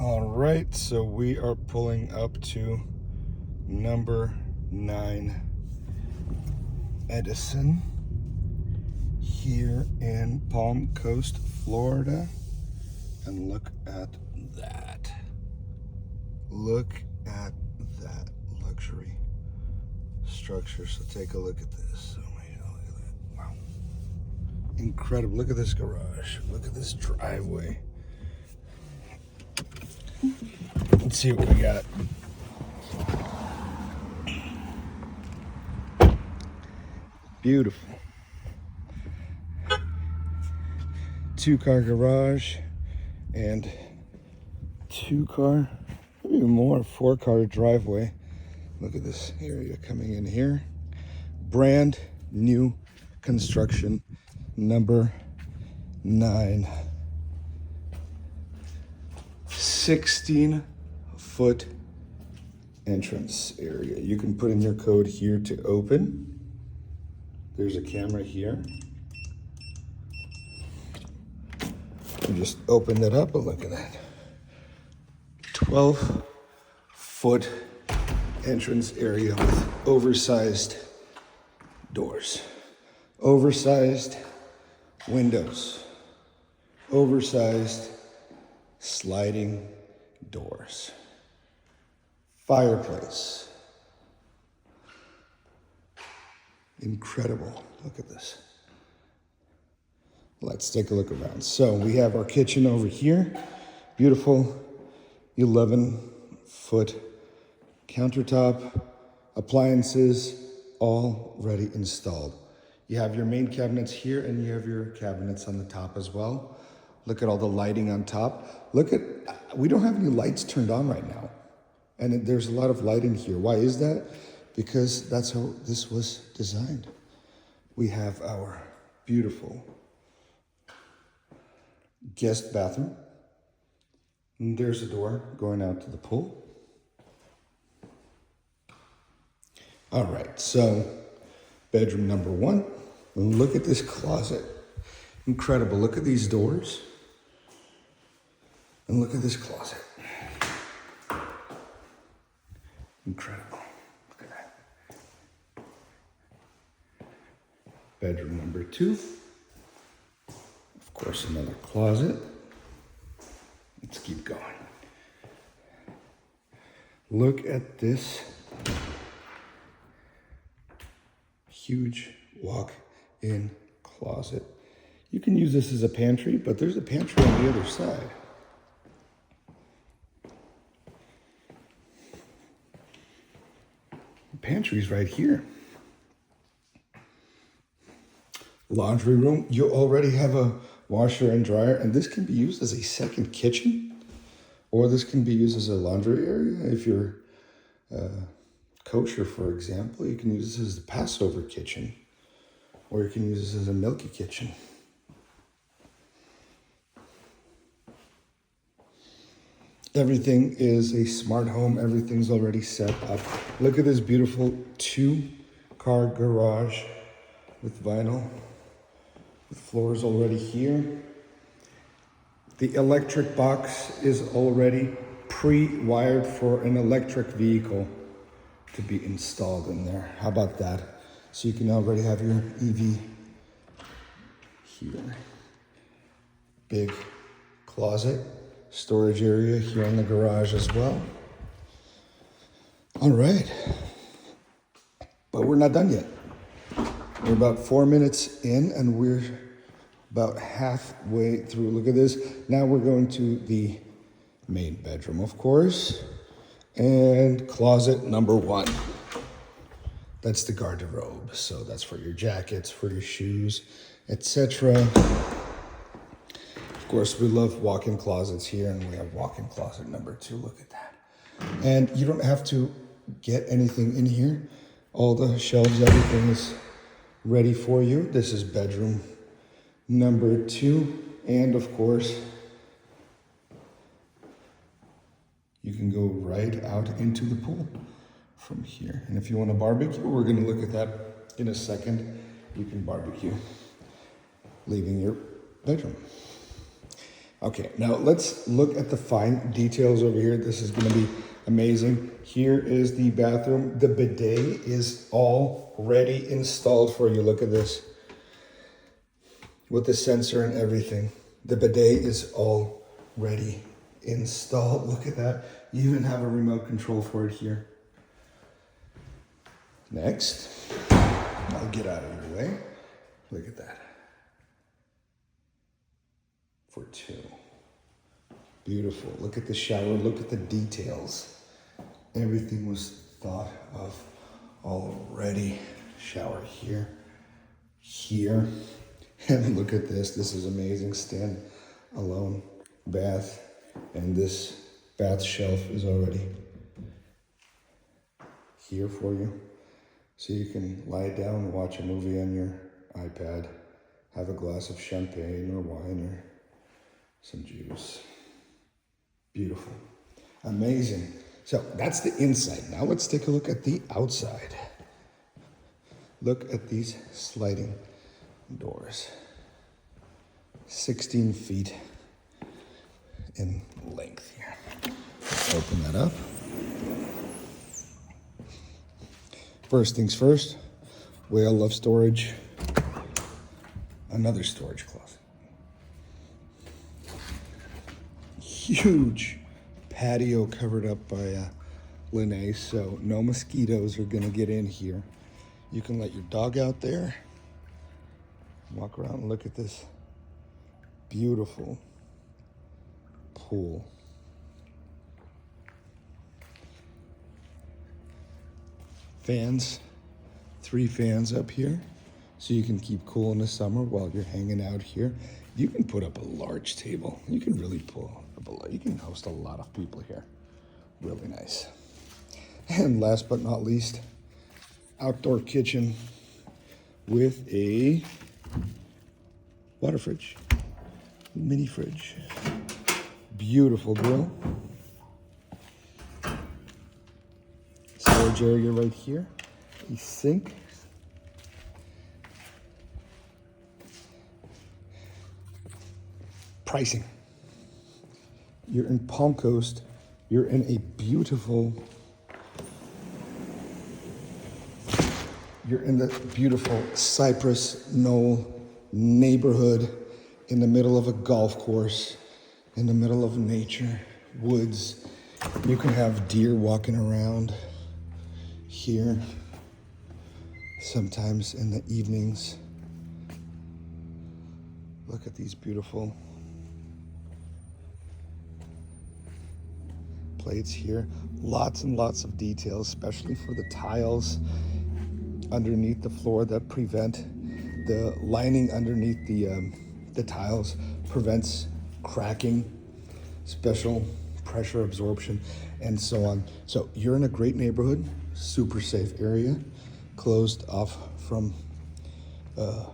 All right, so we are pulling up to number 9 Edison here in Palm Coast, Florida. And look at that. Look at that luxury structure. So take a look at this. Oh my God, look at that. Wow. Incredible. Look at this garage. Look at this driveway. Let's see what we got. Beautiful. 2-car garage and 2-car, maybe more, 4-car driveway. Look at this area coming in here. Brand new construction, number 9. 16-foot entrance area. You can put in your code here to open. There's a camera here. You just open it up and look at that. 12-foot entrance area with oversized doors, oversized windows, oversized sliding doors, fireplace. Incredible. Look at this. Let's take a look around. So we have our kitchen over here. Beautiful 11-foot countertop, appliances already installed. You have your main cabinets here and you have your cabinets on the top as well. Look at all the lighting on top. Look at, we don't have any lights turned on right now. And there's a lot of lighting here. Why is that? Because that's how this was designed. We have our beautiful guest bathroom. And there's a door going out to the pool. All right, so bedroom number 1. Look at this closet. Incredible. Look at these doors. And look at this closet. Incredible. Look at that. Bedroom number 2. Of course, another closet. Let's keep going. Look at this huge walk-in closet. You can use this as a pantry, but there's a pantry on the other side. The pantry's right here. Laundry room. You already have a washer and dryer, and this can be used as a second kitchen, or this can be used as a laundry area. If you're kosher, for example, you can use this as the Passover kitchen, or you can use this as a milky kitchen. Everything is a smart home. Everything's already set up. Look at this beautiful 2-car garage with vinyl, with floors already here. The electric box is already pre-wired for an electric vehicle to be installed in there. How about that? So you can already have your EV here. Big closet, storage area here in the garage as well. All right, but we're not done yet. We're about 4 minutes in and we're about halfway through. Look at this. Now we're going to the main bedroom, of course, and closet number 1. That's the garderobe. So that's for your jackets, for your shoes, etc. Of course, we love walk-in closets here, and we have walk-in closet number 2. Look at that. And you don't have to get anything in here. All the shelves, everything is ready for you. This is bedroom number 2. And of course, you can go right out into the pool from here. And if you want to barbecue, we're going to look at that in a second. You can barbecue leaving your bedroom. Okay, now let's look at the fine details over here. This is gonna be amazing. Here is the bathroom. The bidet is already installed for you. Look at this. With the sensor and everything. The bidet is already installed. Look at that. You even have a remote control for it here. Next, I'll get out of your way. Look at that. For two. Beautiful. Look at the shower. Look at the details. Everything was thought of already. Shower here, here. And look at this. This is amazing. Stand alone bath. And this bath shelf is already here for you. So you can lie down, watch a movie on your iPad, have a glass of champagne or wine or some juice. Beautiful. Amazing. So that's the inside. Now let's take a look at the outside. Look at these sliding doors. 16 feet in length here. Let's open that up. First things first, whale love storage. Another storage closet. Huge patio covered up by lanai, so no mosquitoes are gonna get in here. You can let your dog out there, walk around and look at this beautiful pool. Fans, 3 fans up here, so you can keep cool in the summer while you're hanging out here. You can put up a large table. You can really you can host a lot of people here. Really nice. And last but not least, outdoor kitchen with a water fridge, mini fridge. Beautiful grill. Storage area right here. A sink. Pricing. You're in Palm Coast. You're in a beautiful, you're in the beautiful Cypress Knoll neighborhood in the middle of a golf course, in the middle of nature, woods. You can have deer walking around here sometimes in the evenings. Look at these beautiful plates here. Lots and lots of details, especially for the tiles underneath the floor that prevent the lining underneath the tiles prevents cracking, special pressure absorption, and so on. So you're in a great neighborhood, super safe area, closed off from the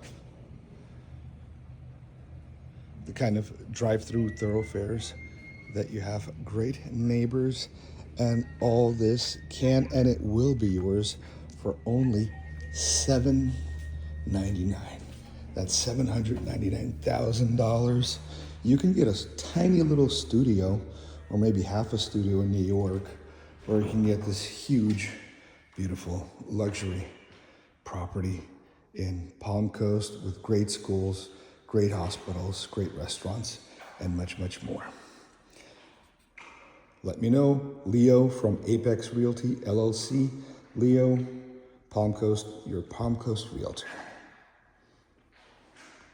kind of drive-through thoroughfares that you have. Great neighbors, and all this can and it will be yours for only $799. That's $799,000. You can get a tiny little studio, or maybe half a studio in New York, or you can get this huge, beautiful luxury property in Palm Coast with great schools, great hospitals, great restaurants, and much, much more. Let me know. Leo from Apex Realty, LLC. Leo, Palm Coast, your Palm Coast Realtor.